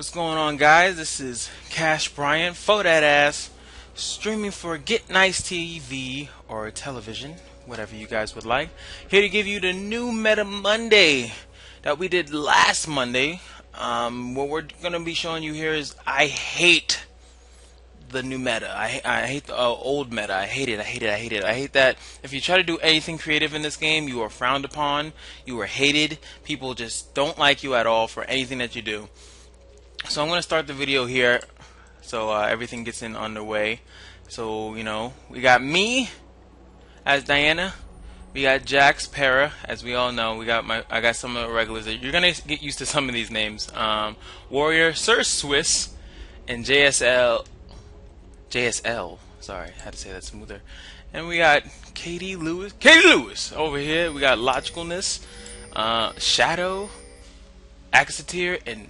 What's going on, guys? This is Cash Bryant, for that ass, streaming for GetNiceTv or television, whatever you guys would like. Here to give you the new Meta Monday that we did last Monday. What we're gonna be showing you here is I hate the new meta. I hate the old meta. I hate it. I hate it. I hate it. I hate that if you try to do anything creative in this game, you are frowned upon. You are hated. People just don't like you at all for anything that you do. So I'm going to start the video here so everything gets in underway. So, you know, we got me as Diana. We got Jax, Para, as we all know. I got some of the regulars. You're going to get used to some of these names. Warrior, Sir Swiss, and JSL. Sorry, I had to say that smoother. And we got Katie Lewis over here. We got Logicalness, Shadow, Axatir, and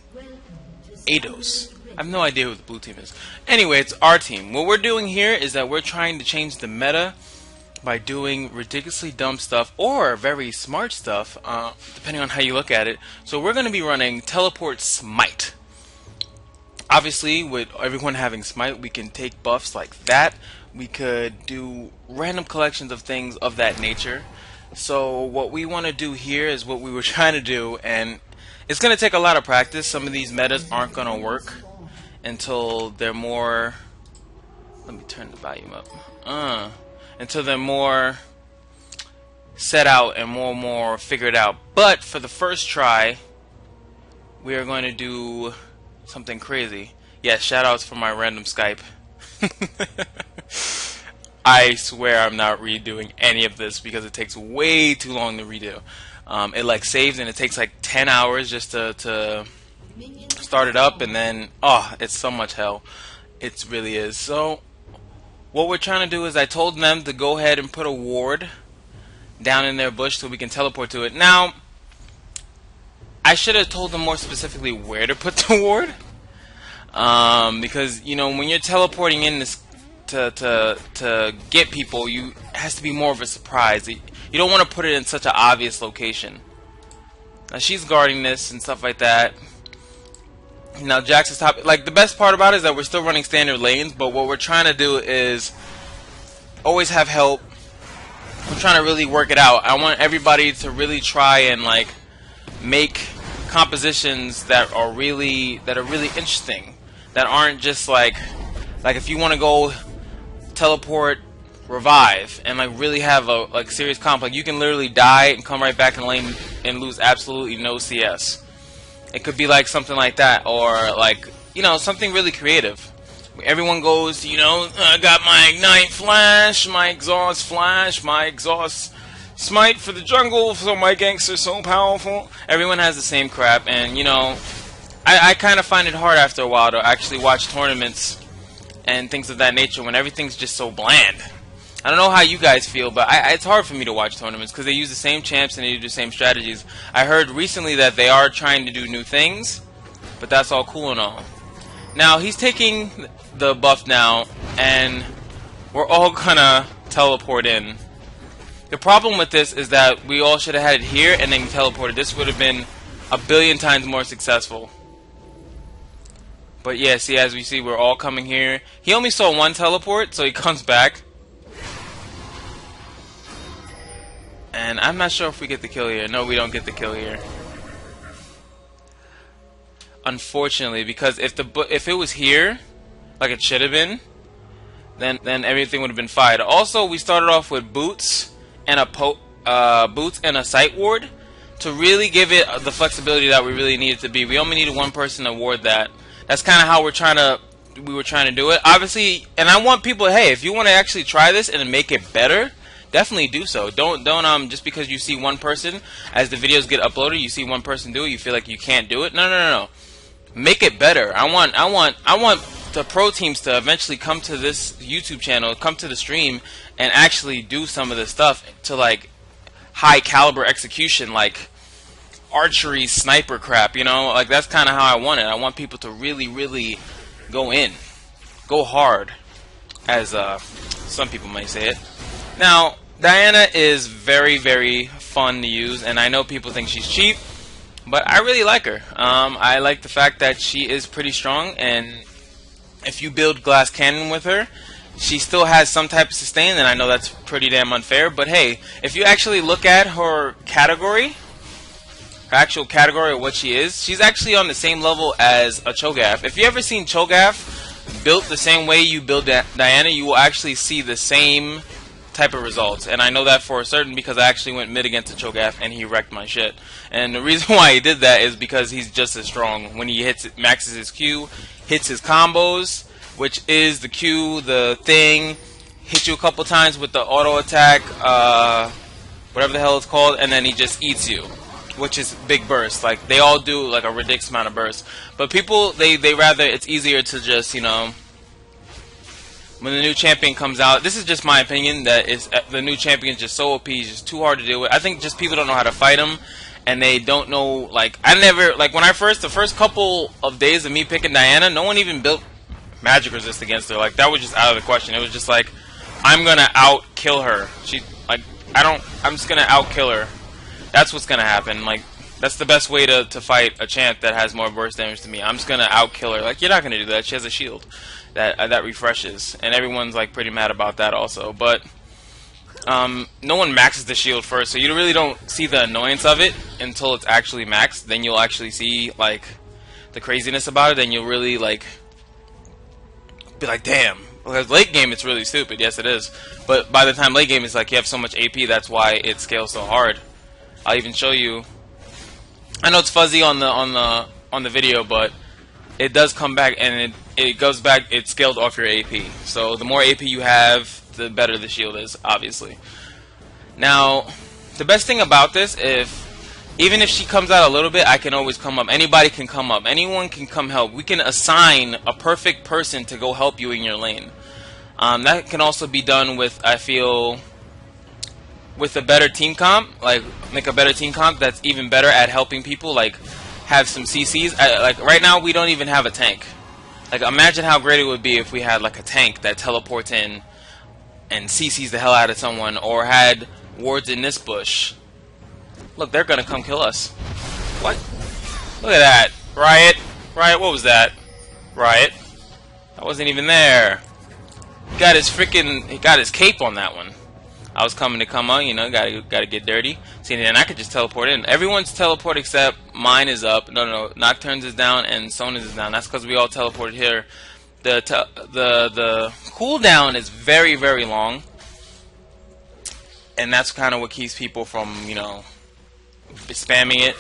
Eidos. I have no idea who the blue team is. Anyway, it's our team. What we're doing here is that we're trying to change the meta by doing ridiculously dumb stuff or very smart stuff, depending on how you look at it. So we're going to be running Teleport Smite. Obviously, with everyone having Smite, we can take buffs like that. We could do random collections of things of that nature. So what we want to do here is what we were trying to do, and it's going to take a lot of practice. Some of these metas aren't going to work until they're more... Let me turn the volume up. Until they're more set out and more figured out. But for the first try, we are going to do something crazy. Yes, shoutouts for my random Skype. I swear I'm not redoing any of this because it takes way too long to redo. It like saves and it takes like 10 hours just to start it up, and then it's so much hell. It really is. So what we're trying to do is I told them to go ahead and put a ward down in their bush so we can teleport to it. Now I should have told them more specifically where to put the ward, because you know when you're teleporting in this to get people, it has to be more of a surprise. You don't want to put it in such an obvious location. Now she's guarding this and stuff like that. Now Jax is top. Like the best part about it is that we're still running standard lanes, but what we're trying to do is always have help. I'm trying to really work it out. I want everybody to really try and like make compositions that are really interesting, that aren't just like if you want to go teleport revive and like really have a like serious comp, like you can literally die and come right back in lane and lose absolutely no CS. It could be like something like that, or like, you know, something really creative. Everyone goes, you know, I got my ignite flash, my exhaust flash, my exhaust smite for the jungle, so my ganks are so powerful. Everyone has the same crap, and you know, I kind of find it hard after a while to actually watch tournaments and things of that nature when everything's just so bland. I don't know how you guys feel, but it's hard for me to watch tournaments because they use the same champs and they do the same strategies. I heard recently that they are trying to do new things, but that's all cool and all. Now he's taking the buff now, and we're all gonna teleport in. The problem with this is that we all should have had it here and then teleported. This would have been a billion times more successful. But yeah, see, as we see, we're all coming here. He only saw one teleport, so he comes back. And I'm not sure if we get the kill here. No, we don't get the kill here. Unfortunately, because if it was here, like it should have been, then everything would have been fired. Also, we started off with boots and a sight ward to really give it the flexibility that we really needed to be. We only needed one person to ward that. That's kind of how we were trying to do it. Obviously, and I want people, hey, if you want to actually try this and make it better, definitely do so. Don't just because you see one person, as the videos get uploaded, you see one person do it, you feel like you can't do it. No. Make it better. I want the pro teams to eventually come to this YouTube channel, come to the stream, and actually do some of this stuff to like high caliber execution, like archery sniper crap, you know? Like that's kind of how I want it. I want people to really go in, go hard, as some people might say it. Now Diana is very fun to use, and I know people think she's cheap. But I really like her. I like the fact that she is pretty strong, and if you build Glass Cannon with her, she still has some type of sustain, and I know that's pretty damn unfair. But hey, if you actually look at her category, her actual category of what she is, she's actually on the same level as a Cho'Gath. If you ever seen Cho'Gath built the same way you build Diana, you will actually see the same type of results. And I know that for certain because I actually went mid against a Cho'Gath and he wrecked my shit. And the reason why he did that is because he's just as strong. When he maxes his Q, hits his combos, which is the Q, the thing, hit you a couple times with the auto attack, whatever the hell it's called, and then he just eats you, which is big burst. Like, they all do like a ridiculous amount of burst. But people, they rather, it's easier to just, you know, when the new champion comes out, this is just my opinion, that the new champion is just so OP, it's just too hard to deal with. I think just people don't know how to fight him, and they don't know, like, I never, like, when the first couple of days of me picking Diana, no one even built magic resist against her. Like, that was just out of the question. It was just like, I'm gonna out-kill her. I'm just gonna out-kill her. That's what's gonna happen. Like, that's the best way to fight a champ that has more burst damage to me. I'm just gonna out-kill her. Like, you're not gonna do that. She has a shield that refreshes, and everyone's like pretty mad about that also. But no one maxes the shield first, so you really don't see the annoyance of it until it's actually maxed. Then you'll actually see like the craziness about it, and you'll really like be like, damn. Because late game it's really stupid, yes it is. But by the time late game it's like you have so much AP, that's why it scales so hard. I'll even show you. I know it's fuzzy on the video, but it does come back, and it goes back. It's scaled off your AP. So the more AP you have, the better the shield is, obviously. Now, the best thing about this, even if she comes out a little bit, I can always come up. Anybody can come up. Anyone can come help. We can assign a perfect person to go help you in your lane. That can also be done with, I feel, with a better team comp. Like, make a better team comp that's even better at helping people. Like, have some CCs. Like, right now, we don't even have a tank. Like, imagine how great it would be if we had, like, a tank that teleports in and CCs the hell out of someone, or had wards in this bush. Look, they're gonna come kill us. What? Look at that. Riot. Riot, what was that? Riot. I wasn't even there. He got his cape on that one. I was coming to come on, you know, gotta get dirty. See, and I could just teleport in. Everyone's teleport except mine is up. No, Nocturne's is down and Sona's is down. That's because we all teleported here. The cooldown is very, very long, and that's kind of what keeps people from, you know, spamming it.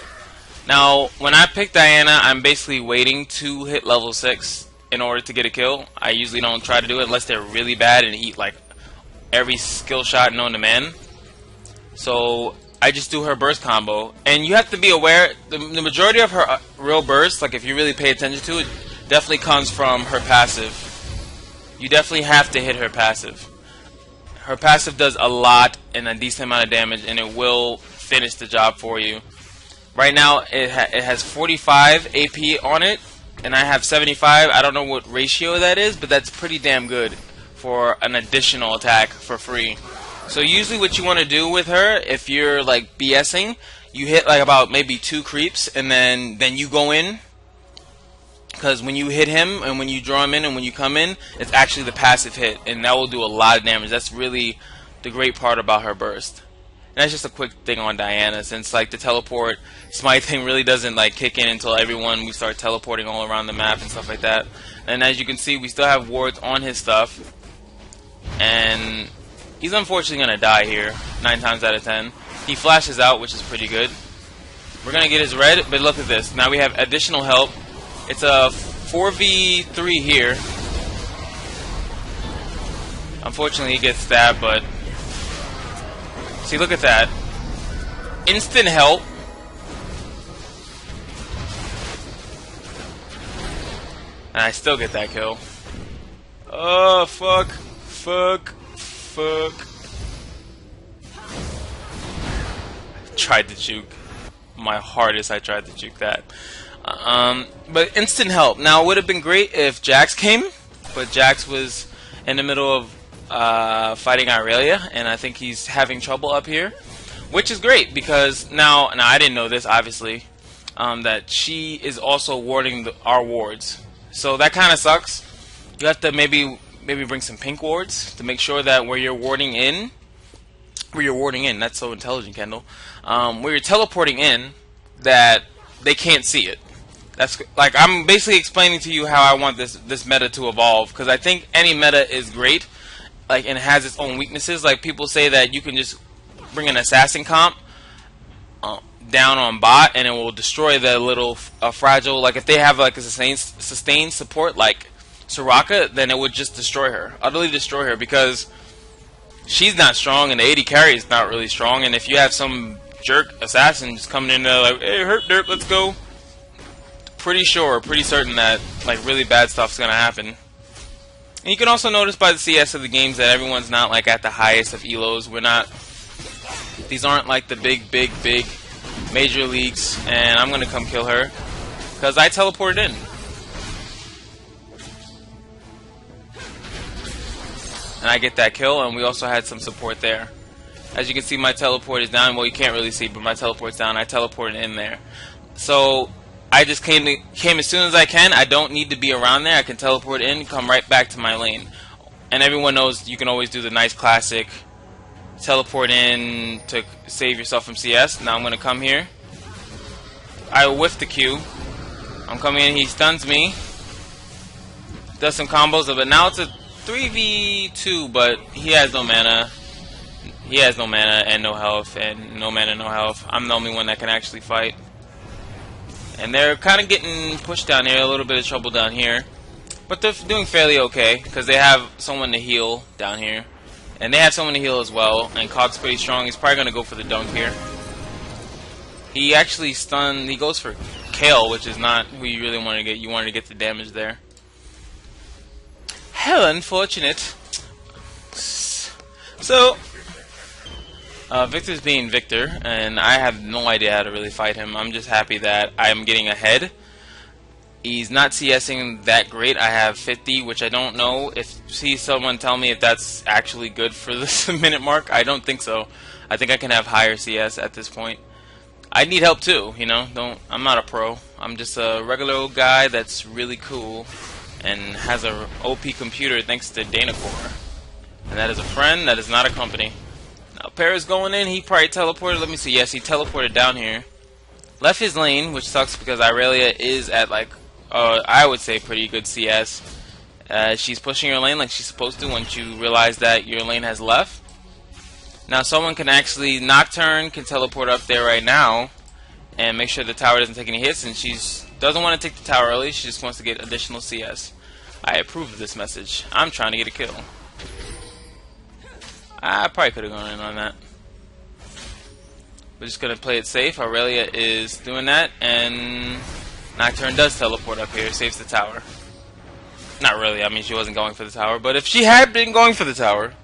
Now, when I pick Diana, I'm basically waiting to hit level 6 in order to get a kill. I usually don't try to do it unless they're really bad and eat like every skill shot known to man. So I just do her burst combo, and you have to be aware the majority of her real burst, like if you really pay attention to it, definitely comes from her passive. You definitely have to hit her passive. Her passive does a lot and a decent amount of damage, and it will finish the job for you. Right now it has 45 AP on it, and I have 75. I don't know what ratio that is, but that's pretty damn good for an additional attack for free. So usually what you want to do with her, if you're like BSing, you hit like about maybe 2 creeps, and then you go in, because when you hit him and when you draw him in and when you come in, it's actually the passive hit, and that will do a lot of damage. That's really the great part about her burst. And that's just a quick thing on Diana, since like the teleport Smite thing really doesn't like kick in until we start teleporting all around the map and stuff like that. And as you can see, we still have wards on his stuff, and he's unfortunately gonna die here 9 times out of 10. He flashes out, which is pretty good. We're gonna get his red, but look at this. Now we have additional help. It's a 4v3 here. Unfortunately, he gets stabbed, but see, look at that. Instant help. And I still get that kill. Oh, fuck. Fuck. Tried to juke. My hardest, I tried to juke that. But instant help. Now, it would have been great if Jax came, but Jax was in the middle of fighting Irelia, and I think he's having trouble up here, which is great because now I didn't know this, obviously. that she is also warding our wards. So that kind of sucks. You have to maybe bring some pink wards to make sure that where you're warding in, that's so intelligent, Kendall. Where you're teleporting in, that they can't see it. That's like, I'm basically explaining to you how I want this meta to evolve, because I think any meta is great, like, and has its own weaknesses. Like, people say that you can just bring an assassin comp down on bot and it will destroy the little fragile. Like, if they have like a sustained support like Soraka, then it would just destroy her, utterly destroy her, because she's not strong and the AD carry is not really strong. And if you have some jerk assassin just coming in there like, hey, hurt derp, let's go, pretty certain that like really bad stuff's gonna happen. And you can also notice by the CS of the games that everyone's not like at the highest of elos. These aren't like the big major leagues, and I'm gonna come kill her because I teleported in. And I get that kill, and we also had some support there. As you can see, my teleport is down. Well, you can't really see, but my teleport's down. I teleported in there. So I just came as soon as I can. I don't need to be around there. I can teleport in, come right back to my lane. And everyone knows you can always do the nice classic teleport in to save yourself from CS. Now I'm going to come here. I whiff the Q. I'm coming in. He stuns me. Does some combos of it. Now it's a 3v2, but he has no mana. He has no mana and no health, and no mana, no health. I'm the only one that can actually fight. And they're kind of getting pushed down here, a little bit of trouble down here. But they're doing fairly okay, because they have someone to heal down here. And they have someone to heal as well, and Cog's pretty strong. He's probably going to go for the dunk here. He actually stunned, he goes for Kale, which is not who you really want to get. You wanted to get the damage there. Hell, unfortunate. So, Victor's being Victor, and I have no idea how to really fight him. I'm just happy that I'm getting ahead. He's not CSing that great. I have 50, which I don't know. If see someone tell me if that's actually good for this minute mark. I don't think so. I think I can have higher CS at this point. I need help too, you know. I'm not a pro. I'm just a regular old guy that's really cool and has a OP computer thanks to Dana Core. And that is a friend. That is not a company. Now Para's going in. He probably teleported. Let me see. Yes, he teleported down here. Left his lane, which sucks because Irelia is at like I would say pretty good CS. She's pushing your lane like she's supposed to once you realize that your lane has left. Now someone can actually, Nocturne can teleport up there right now and make sure the tower doesn't take any hits, and she doesn't want to take the tower early, she just wants to get additional CS. I approve of this message. I'm trying to get a kill. I probably could have gone in on that. We're just going to play it safe. Aurelia is doing that, and Nocturne does teleport up here, saves the tower. Not really, I mean she wasn't going for the tower, but if she had been going for the tower,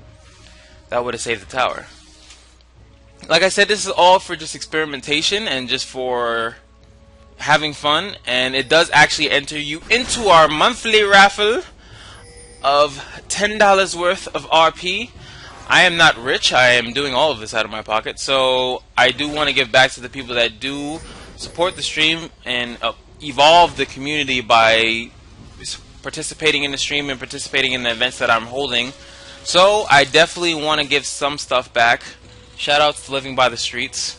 that would have saved the tower. Like I said, this is all for just experimentation and just for having fun, and it does actually enter you into our monthly raffle of $10 worth of RP. I am not rich. I am doing all of this out of my pocket, so I do want to give back to the people that do support the stream and evolve the community by participating in the stream and participating in the events that I'm holding. So I definitely want to give some stuff back. Shout outs to Living by the Streets.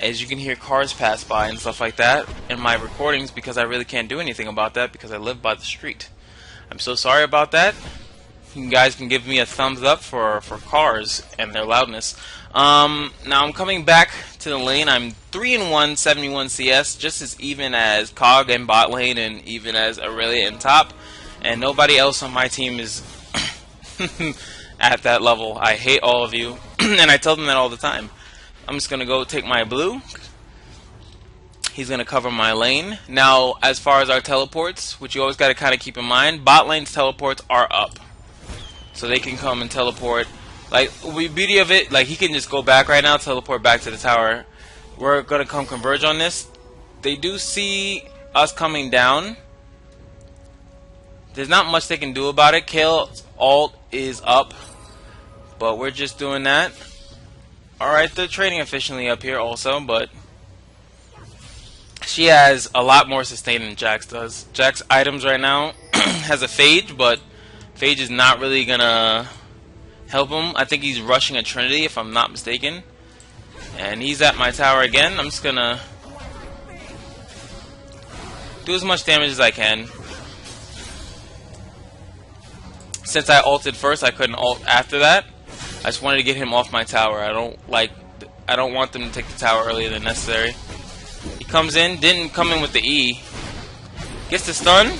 As you can hear cars pass by and stuff like that in my recordings, because I really can't do anything about that because I live by the street. I'm so sorry about that. You guys can give me a thumbs up for cars and their loudness. Now I'm coming back to the lane. I'm 3-1, 71 CS, just as even as Cog in bot lane and even as Aurelia in top. And nobody else on my team is at that level. I hate all of you, and I tell them that all the time. I'm just going to go take my blue. He's going to cover my lane. Now, as far as our teleports, which you always got to kind of keep in mind, bot lane's teleports are up. So they can come and teleport. Like, the beauty of it, like, he can just go back right now, teleport back to the tower. We're going to come converge on this. They do see us coming down. There's not much they can do about it. Kale's ult is up, but we're just doing that. Alright, they're trading efficiently up here also, but She has a lot more sustain than Jax does. Jax items right now has a Phage, but Phage is not really gonna help him. I think he's rushing a Trinity, if I'm not mistaken. And he's at my tower again. I'm just gonna do as much damage as I can. Since I ulted first, I couldn't ult after that. I just wanted to get him off my tower. I don't want them to take the tower earlier than necessary. He comes in, didn't come in with the E. Gets the stun.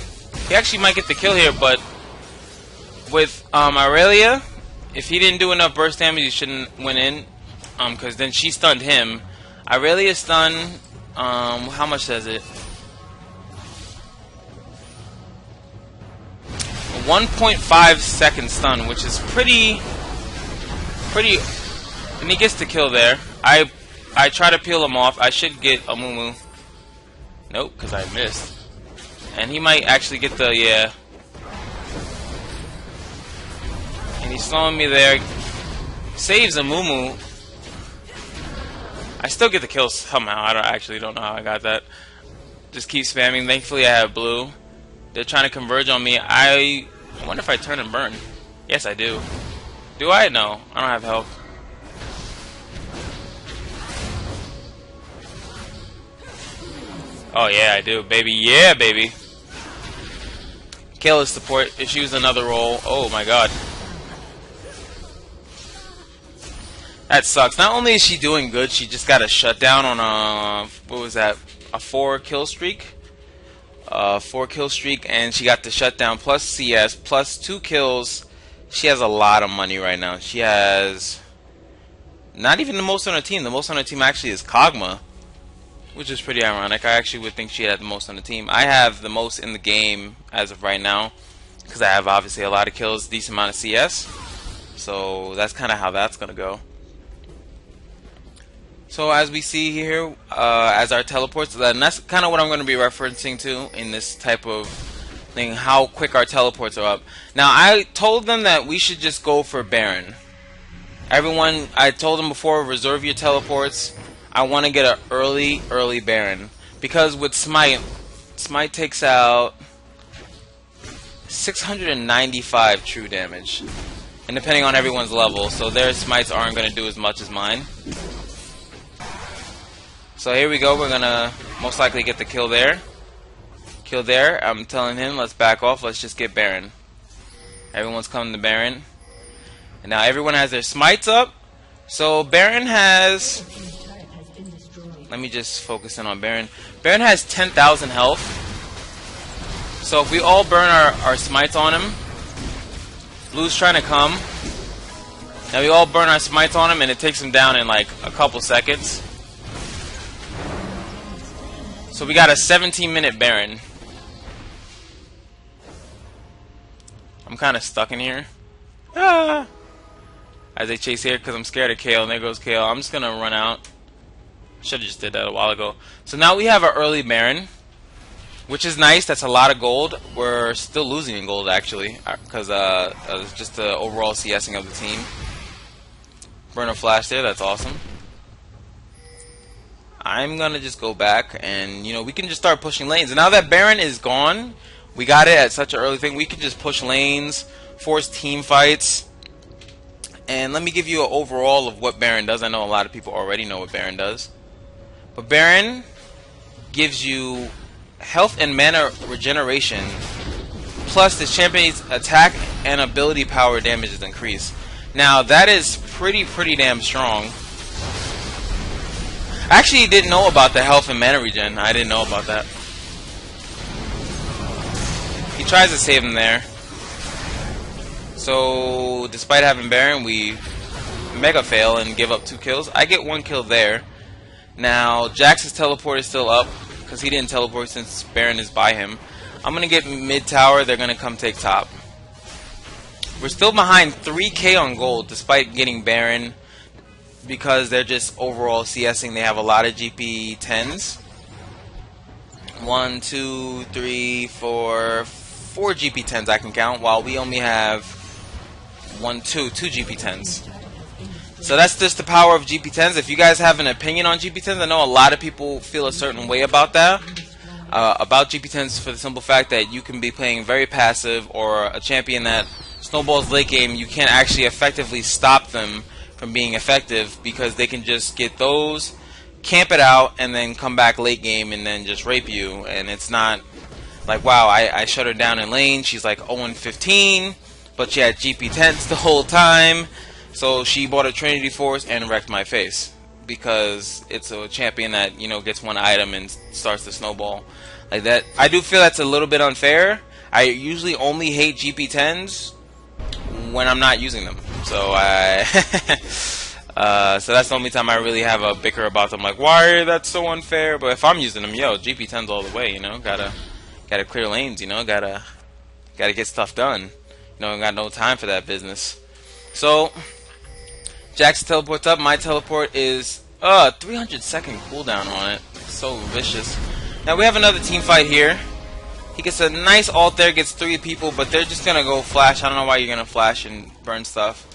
He actually might get the kill here, but with Aurelia, if he didn't do enough burst damage, he shouldn't went in. Because then she stunned him. Aurelia's stun, how much does it? 1.5 second stun, which is pretty, and he gets the kill there. I try to peel him off. I should get a Mumu. Nope, because I missed. And he might actually get the, yeah. And he's slowing me there. Saves a Mumu. I still get the kill somehow. I actually don't know how I got that. Just keep spamming. Thankfully I have blue. They're trying to converge on me. I wonder if I turn and burn. Yes, I do. Do I? No. I don't have help. Oh yeah, I do, baby. Yeah, baby. Kayla's support. If she was another role, oh my god. That sucks. Not only is she doing good, she just got a shutdown on a, what was that? A 4 kill streak. 4 kill streak, and she got the shutdown plus CS plus 2 kills. She has a lot of money right now. She has not even the most on her team. The most on her team actually is Kog'Maw, which is pretty ironic. I actually would think she had the most on the team. I have the most in the game as of right now because I have obviously a lot of kills, decent amount of CS. So that's kind of how that's going to go. So as we see here, as our teleports, and that's kind of what I'm going to be referencing to in this type of thing, how quick our teleports are up. Now, I told them that we should just go for Baron. Everyone, I told them before, reserve your teleports. I want to get an early Baron. Because with Smite takes out 695 true damage. And depending on everyone's level, so their Smites aren't going to do as much as mine. So here we go, we're gonna most likely get the kill there. Kill there. I'm telling him, let's back off, let's just get Baron. Everyone's coming to Baron. And now everyone has their Smites up. So Baron has, let me just focus in on Baron. Baron has 10,000 health. So if we all burn our Smites on him, Blue's trying to come. Now we all burn our Smites on him and it takes him down in like a couple seconds. So we got a 17-minute Baron. I'm kind of stuck in here. Ah! As they chase here because I'm scared of Kale, and there goes Kale. I'm just going to run out. Should have just did that a while ago. So now we have our early Baron, which is nice. That's a lot of gold. We're still losing in gold, actually, because it's just the overall CSing of the team. Burn a flash there. That's awesome. I'm gonna just go back and, you know, we can just start pushing lanes. And now that Baron is gone, we got it at such an early thing. We can just push lanes, force team fights. And let me give you an overall of what Baron does. I know a lot of people already know what Baron does. But Baron gives you health and mana regeneration, plus the champion's attack and ability power damage is increased. Now that is pretty damn strong. I actually didn't know about the health and mana regen. I didn't know about that. He tries to save him there. So, despite having Baron, we mega fail and give up 2 kills. I get 1 kill there. Now, Jax's teleport is still up because he didn't teleport since Baron is by him. I'm going to get mid tower. They're going to come take top. We're still behind 3k on gold despite getting Baron, because they're just overall CSing. They have a lot of GP 10s. 1, 2, 3, 4 GP 10s I can count, while we only have 2 GP 10s. So that's just the power of GP10s. If you guys have an opinion on GP10s, I know a lot of people feel a certain way about that. About GP10s, for the simple fact that you can be playing very passive, or a champion that snowballs late game, you can't actually effectively stop them from being effective, because they can just get those, camp it out, and then come back late game and then just rape you. And it's not like, wow, I shut her down in lane, she's like 0-15, but she had GP10s the whole time, so she bought a Trinity Force and wrecked my face, because it's a champion that, you know, gets one item and starts to snowball like that. I do feel that's a little bit unfair. I usually only hate GP10s when I'm not using them, so so that's the only time I really have a bicker about them, like, why that's so unfair. But if I'm using them, yo, GP10s all the way, you know, gotta clear lanes, you know, gotta get stuff done, you know, got no time for that business. So Jack's teleport's up. My teleport is 300-second cooldown on it. So vicious. Now we have another team fight here. He gets a nice ult there, gets 3 people, but they're just gonna go flash. I don't know why you're gonna flash and burn stuff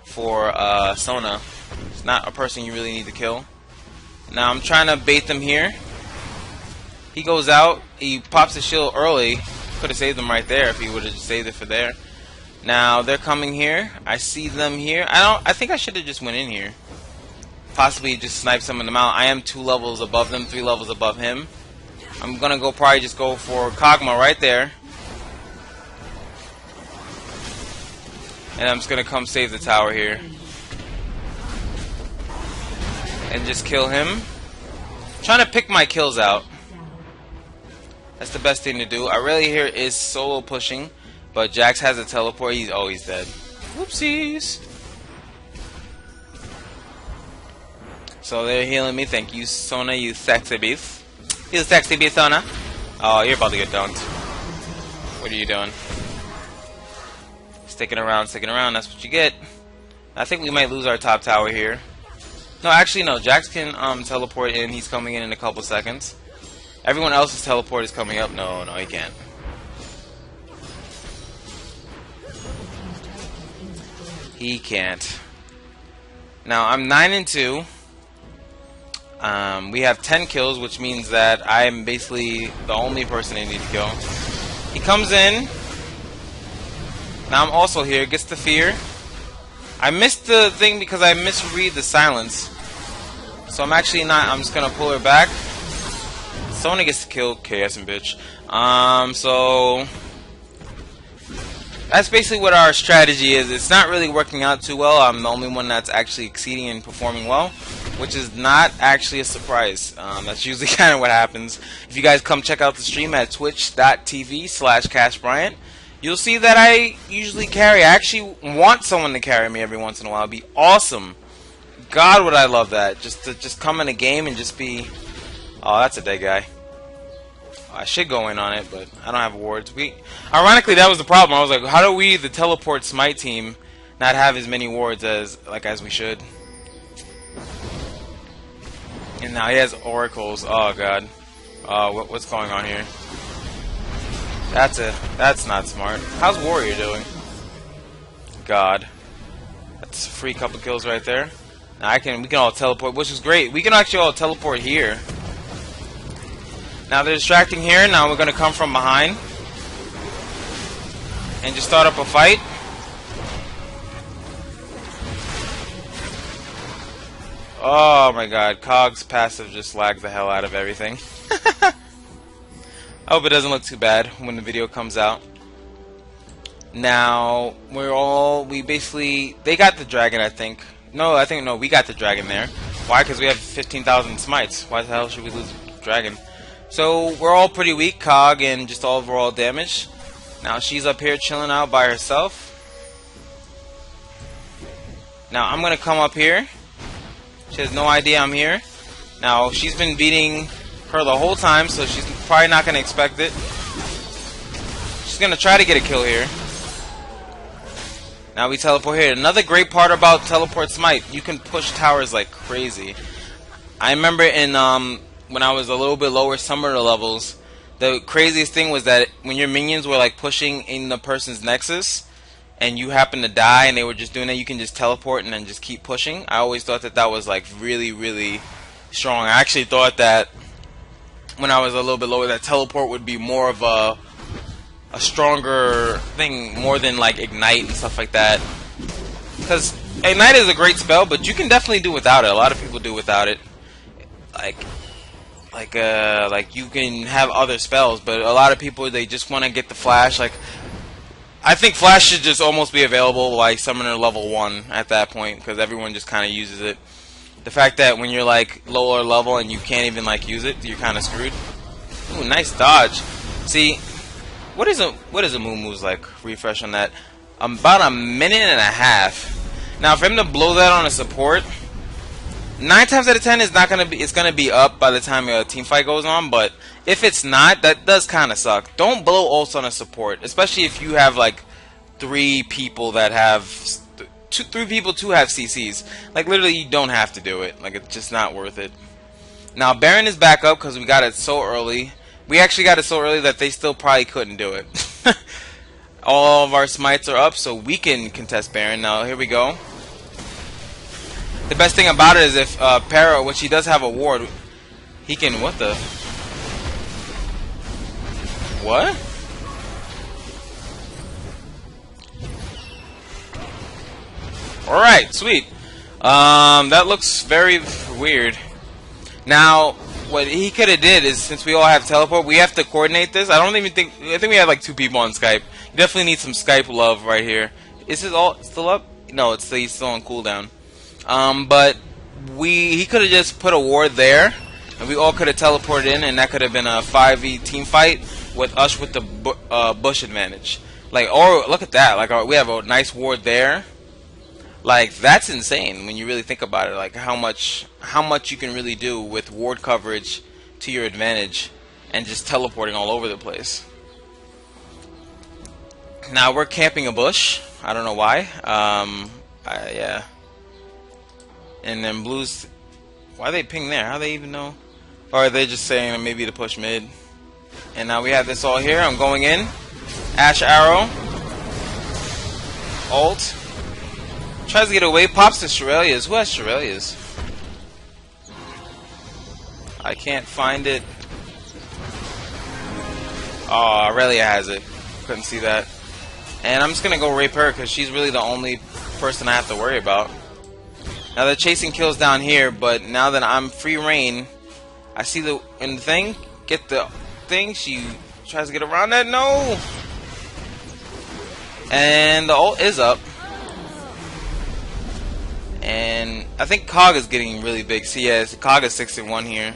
for Sona. It's not a person you really need to kill. Now I'm trying to bait them here. He goes out, he pops his shield early. Could have saved them right there if he would have just saved it for there. Now they're coming here. I see them here. I think I should have just went in here. Possibly just snipe some of them out. I am 2 levels above them, 3 levels above him. I'm gonna probably just go for Kog'Maw right there. And I'm just gonna come save the tower here. And just kill him. I'm trying to pick my kills out. That's the best thing to do. Aurelia here is solo pushing, but Jax has a teleport. He's dead. Whoopsies. So they're healing me. Thank you, Sona, you sexy beast. You sexy beast, Sona. Oh, you're about to get dunked. What are you doing? Sticking around, that's what you get. I think we might lose our top tower here. No, actually no, Jax can teleport in. He's coming in a couple seconds. Everyone else's teleport is coming up. No, he can't. He can't. Now I'm 9-2. We have 10 kills, which means that I'm basically the only person they need to kill. He comes in. Now I'm also here. Gets the fear. I missed the thing because I misread the silence. So I'm actually not. I'm just gonna pull her back. Sona gets to kill KS and bitch. So that's basically what our strategy is. It's not really working out too well. I'm the only one that's actually exceeding and performing well, which is not actually a surprise. That's usually kind of what happens. If you guys come check out the stream at twitch.tv/CashBryant, you'll see that I usually carry. I actually want someone to carry me every once in a while. It'd be awesome. God, would I love that. Just to come in a game and just be... Oh, that's a dead guy. I should go in on it, but I don't have wards. Ironically, that was the problem. I was like, how do we, the teleport Smite team, not have as many wards as we should? And now he has oracles. Oh god. What's going on here? That's not smart. How's Warrior doing? God. That's a free couple kills right there. Now we can all teleport, which is great. We can actually all teleport here. Now they're distracting here. Now we're gonna come from behind and just start up a fight. Oh my god, Cog's passive just lags the hell out of everything. I hope it doesn't look too bad when the video comes out. Now, they got the dragon, I think. No, we got the dragon there. Why? Because we have 15,000 smites. Why the hell should we lose the dragon? So, we're all pretty weak, Cog, and just overall damage. Now, she's up here chilling out by herself. Now, I'm going to come up here. She has no idea I'm here. Now, she's been beating her the whole time, so she's probably not going to expect it. She's going to try to get a kill here. Now we teleport here. Another great part about teleport Smite, you can push towers like crazy. I remember in when I was a little bit lower summoner levels, the craziest thing was that when your minions were like pushing in the person's nexus, and you happen to die and they were just doing that, you can just teleport and then just keep pushing. I always thought that that was like really, really strong. I actually thought that when I was a little bit lower, that teleport would be more of a stronger thing, more than like ignite and stuff like that. Because ignite is a great spell, but you can definitely do without it. A lot of people do without it. Like you can have other spells, but a lot of people, they just want to get the flash. Like, I think flash should just almost be available like summoner level 1 at that point, because everyone just kind of uses it. The fact that when you're like lower level and you can't even like use it, you're kind of screwed. Ooh, nice dodge. See, what is a Moo like refresh on that? About a minute and a half. Now for him to blow that on a support, 9 times out of 10 is not gonna be. It's gonna be up by the time a team fight goes on. But if it's not, that does kind of suck. Don't blow ults on a support, especially if you have like 3 people that have 3 people to have CCs. Like literally, you don't have to do it. Like it's just not worth it. Now Baron is back up because we got it so early. We actually got it so early that they still probably couldn't do it. All of our smites are up, so we can contest Baron. Now here we go. The best thing about it is if Para, which he does have a ward, he can, what the? What? Alright, sweet. That looks very weird. Now, what he could have did is, since we all have teleport, we have to coordinate this. I think we have like 2 people on Skype. You definitely need some Skype love right here. Is this all still up? No, he's still on cooldown. But he could have just put a ward there, and we all could have teleported in, and that could have been a 5v team fight with us with the bush advantage. Like, or look at that, like we have a nice ward there. Like that's insane when you really think about it. Like how much you can really do with ward coverage to your advantage, and just teleporting all over the place. Now we're camping a bush. I don't know why. Yeah. And then blues, why they ping there? How they even know? Or are they just saying maybe to push mid? And now we have this all here. I'm going in. Ash arrow. Ult. Tries to get away. Pops to Shurelia's. Who has Shurelia's? I can't find it. Oh, Aurelia has it. Couldn't see that. And I'm just going to go rape her because she's really the only person I have to worry about. Now they're chasing kills down here, but now that I'm free reign, I see the thing. Get the thing. She tries to get around that. No. And the ult is up. And I think Cog is getting really big. See, yeah, Cog is 6-1 here.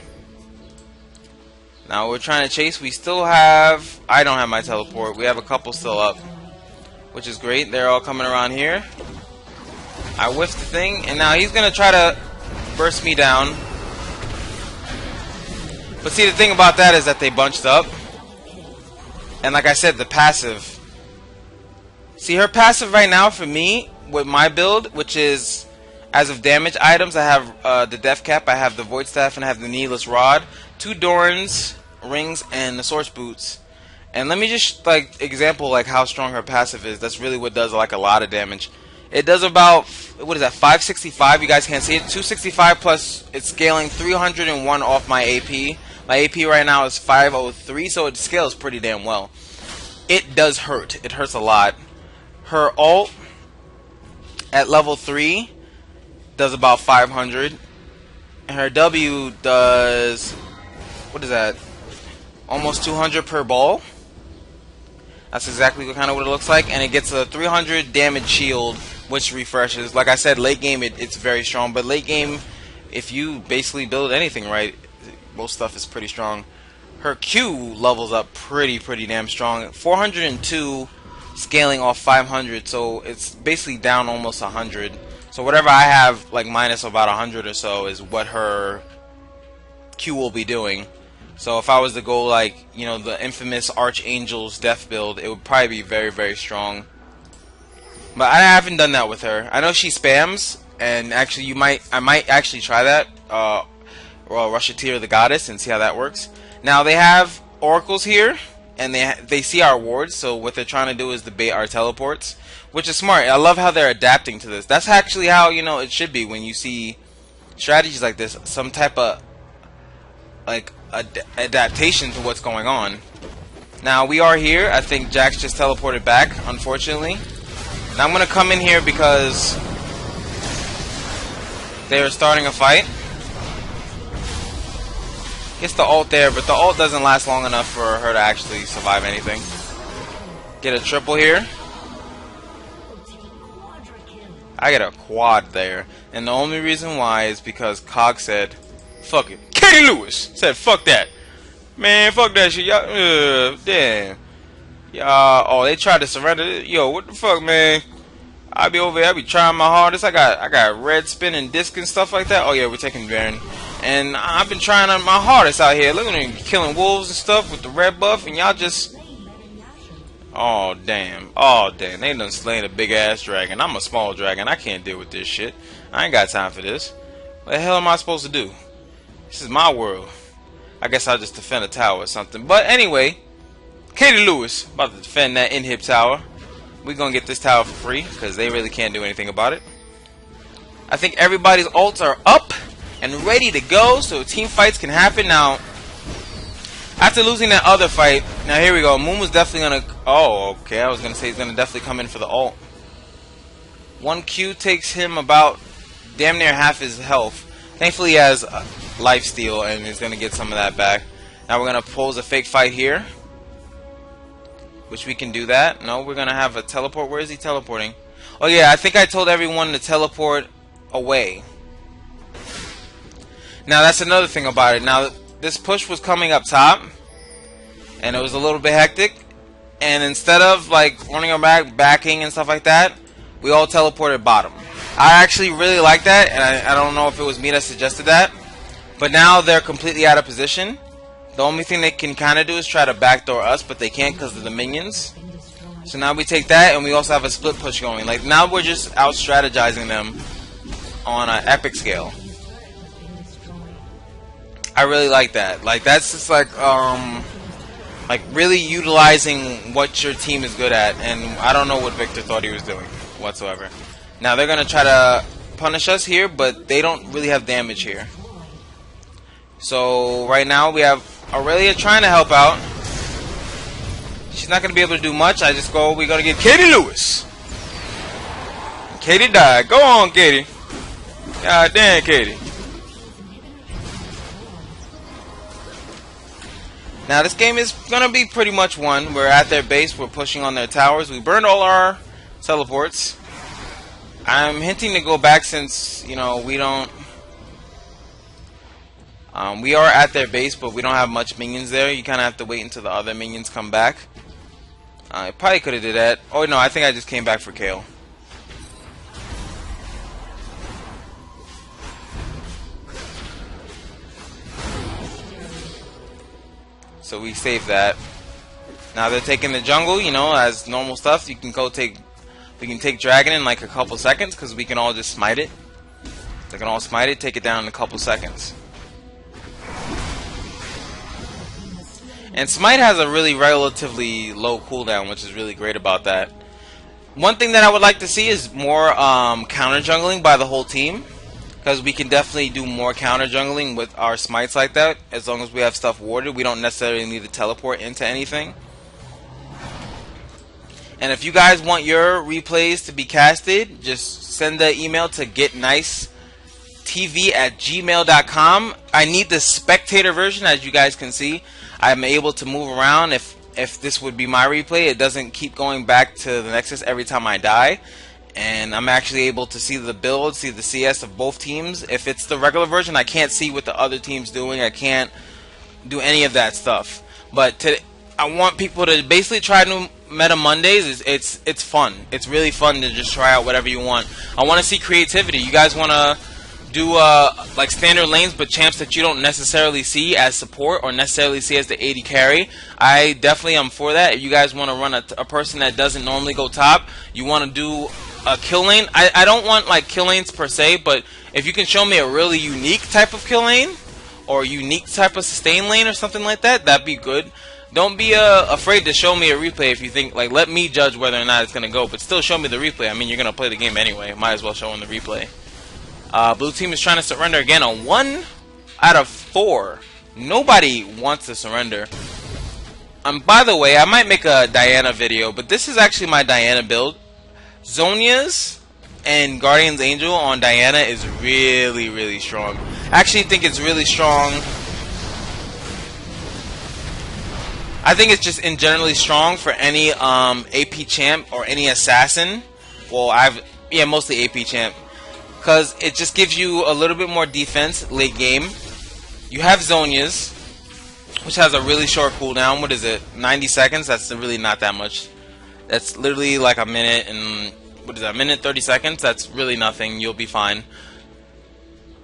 Now we're trying to chase. We still have. I don't have my teleport. We have a couple still up, which is great. They're all coming around here. I whiffed the thing, and now he's gonna try to burst me down. But see, the thing about that is that they bunched up, and like I said, the passive. See, her passive right now for me with my build, which is as of damage items, I have the Death Cap, I have the Void Staff, and I have the Needless Rod, 2 Doran's rings, and the Source Boots. And let me just like example like how strong her passive is. That's really what does like a lot of damage. It does about, what is that, 565? You guys can't see it. 265 plus it's scaling 301 off my AP. My AP right now is 503, so it scales pretty damn well. It does hurt. It hurts a lot. Her ult at level 3 does about 500. And her W does, what is that? Almost 200 per ball. That's exactly kind of what it looks like. And it gets a 300 damage shield, which refreshes. Like I said, late game it's very strong, but late game, if you basically build anything right, most stuff is pretty strong. Her Q levels up pretty damn strong. 402 scaling off 500, so it's basically down almost 100. So whatever I have, like minus about 100 or so, is what her Q will be doing. So if I was to go like, you know, the infamous Archangel's death build, it would probably be very strong. But I haven't done that with her. I know she spams, and actually I might actually try that. Rushateer the Goddess and see how that works. Now they have oracles here, and they see our wards, so what they're trying to do is debate our teleports, which is smart. I love how they're adapting to this. That's actually how, you know, it should be when you see strategies like this, some type of like adaptation to what's going on. Now we are here. I think Jax just teleported back, unfortunately. Now I'm gonna come in here because they're starting a fight. Gets the ult there, but the ult doesn't last long enough for her to actually survive anything. Get a triple here. I get a quad there, and the only reason why is because Cog said, "Fuck it." Katie Lewis said, "Fuck that, man. Fuck that shit, y'all." Damn. Y'all. Oh, they tried to surrender. Yo, what the fuck, man? I be over here. I be trying my hardest. I got red spin and disc and stuff like that. Oh yeah, we're taking Baron, and I've been trying my hardest out here. Look at them killing wolves and stuff with the red buff, and y'all just. Oh damn. Oh damn. They done slain a big ass dragon. I'm a small dragon. I can't deal with this shit. I ain't got time for this. What the hell am I supposed to do? This is my world. I guess I'll just defend a tower or something. But anyway, Katie Lewis about to defend that inhib tower. We're gonna get this tower for free because they really can't do anything about it. I think everybody's ults are up and ready to go, so team fights can happen now. After losing that other fight, now here we go. Moon was definitely gonna. Oh, okay. I was gonna say he's gonna definitely come in for the ult. 1Q takes him about damn near half his health. Thankfully, he has lifesteal and he's gonna get some of that back. Now we're gonna pose a fake fight here, which we can do that. No, we're gonna have a teleport. Where is he teleporting? Oh yeah, I think I told everyone to teleport away. Now that's another thing about it. Now this push was coming up top, and it was a little bit hectic. And instead of like running our backing and stuff like that, we all teleported bottom. I actually really like that, and I don't know if it was me that suggested that. But now they're completely out of position. The only thing they can kind of do is try to backdoor us, but they can't because of the minions. So now we take that, and we also have a split push going. Like now we're just out strategizing them on an epic scale. I really like that. Like that's just like really utilizing what your team is good at, and I don't know what Victor thought he was doing whatsoever. Now they're gonna try to punish us here, but they don't really have damage here. So right now we have Aurelia trying to help out. She's not gonna be able to do much. We're gonna get Katie Lewis. Katie died. Go on, Katie. God damn, Katie. Now this game is gonna be pretty much won. We're at their base. We're pushing on their towers. We burned all our teleports. I'm hinting to go back since, you know, we don't. We are at their base, but we don't have much minions there. You kind of have to wait until the other minions come back. I probably could have did that. Oh no, I think I just came back for Kale. So we saved that. Now they're taking the jungle, you know, as normal stuff. You can go take. We can take Dragon in like a couple seconds because we can all just smite it. They can all smite it, take it down in a couple seconds. And Smite has a really relatively low cooldown, which is really great about that. One thing that I would like to see is more counter jungling by the whole team, because we can definitely do more counter jungling with our Smites like that. As long as we have stuff warded, we don't necessarily need to teleport into anything. And if you guys want your replays to be casted, just send the email to getnicetv@gmail.com. I need the spectator version, as you guys can see. I'm able to move around. If this would be my replay, it doesn't keep going back to the Nexus every time I die. And I'm actually able to see the build, see the CS of both teams. If it's the regular version, I can't see what the other team's doing. I can't do any of that stuff. But I want people to basically try new Meta Mondays. It's fun. It's really fun to just try out whatever you want. I want to see creativity. You guys want to do like standard lanes, but champs that you don't necessarily see as support or necessarily see as the AD carry. I definitely am for that. If you guys want to run a person that doesn't normally go top, you want to do a kill lane. I don't want like kill lanes per se, but if you can show me a really unique type of kill lane or unique type of sustain lane or something like that, that'd be good. Don't be afraid to show me a replay if you think, like, let me judge whether or not it's gonna go, but still show me the replay. I mean, you're gonna play the game anyway. Might as well show them the replay. Blue team is trying to surrender again on 1 out of 4. Nobody wants to surrender. By the way, I might make a Diana video, but this is actually my Diana build. Zhonya's and Guardian's Angel on Diana is really, really strong. I actually think it's really strong. I think it's just in generally strong for any AP champ or any assassin. Well, mostly AP champ, because it just gives you a little bit more defense late game. You have Zhonya's, which has a really short cooldown. What is it? 90 seconds? That's really not that much. That's literally like a minute and... what is that? A minute 30 seconds? That's really nothing. You'll be fine.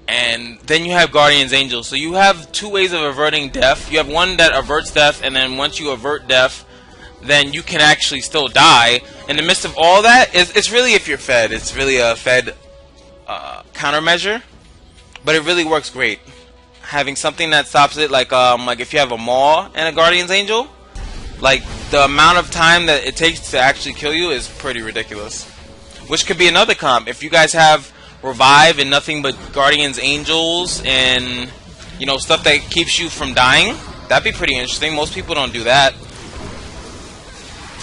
And then you have Guardian's Angel. So you have 2 ways of averting death. You have one that averts death, and then once you avert death, then you can actually still die. In the midst of all that, it's really if you're fed. It's really a fed countermeasure. But it really works great. Having something that stops it, like if you have a Maul and a Guardian's Angel, like the amount of time that it takes to actually kill you is pretty ridiculous. Which could be another comp. If you guys have Revive and nothing but Guardian's Angels and, you know, stuff that keeps you from dying, that'd be pretty interesting. Most people don't do that.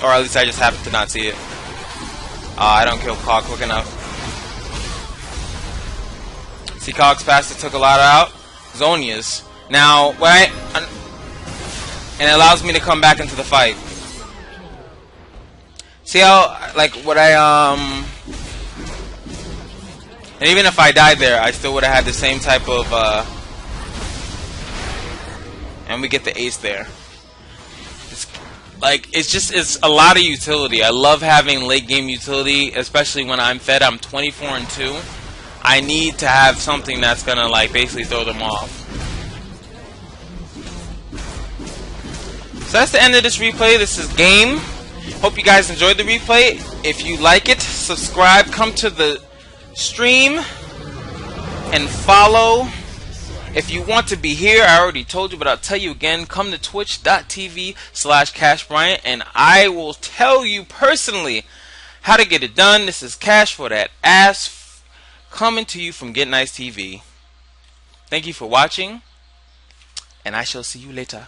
Or at least I just happen to not see it. I don't kill Cog quick enough. See, Cog's faster took a lot out. Zhonya's. Now, and it allows me to come back into the fight. See how, like, and even if I died there, I still would have had the same type of, and we get the ace there. It's a lot of utility. I love having late game utility, especially when I'm fed. I'm 24-2. I need to have something that's gonna, like, basically throw them off. So that's the end of this replay. This is game. Hope you guys enjoyed the replay. If you like it, subscribe, come to the stream, and follow. If you want to be here, I already told you, but I'll tell you again, come to twitch.tv/CashBryant, and I will tell you personally how to get it done. This is Cash for that ass, coming to you from GetNiceTv. Thank you for watching, and I shall see you later.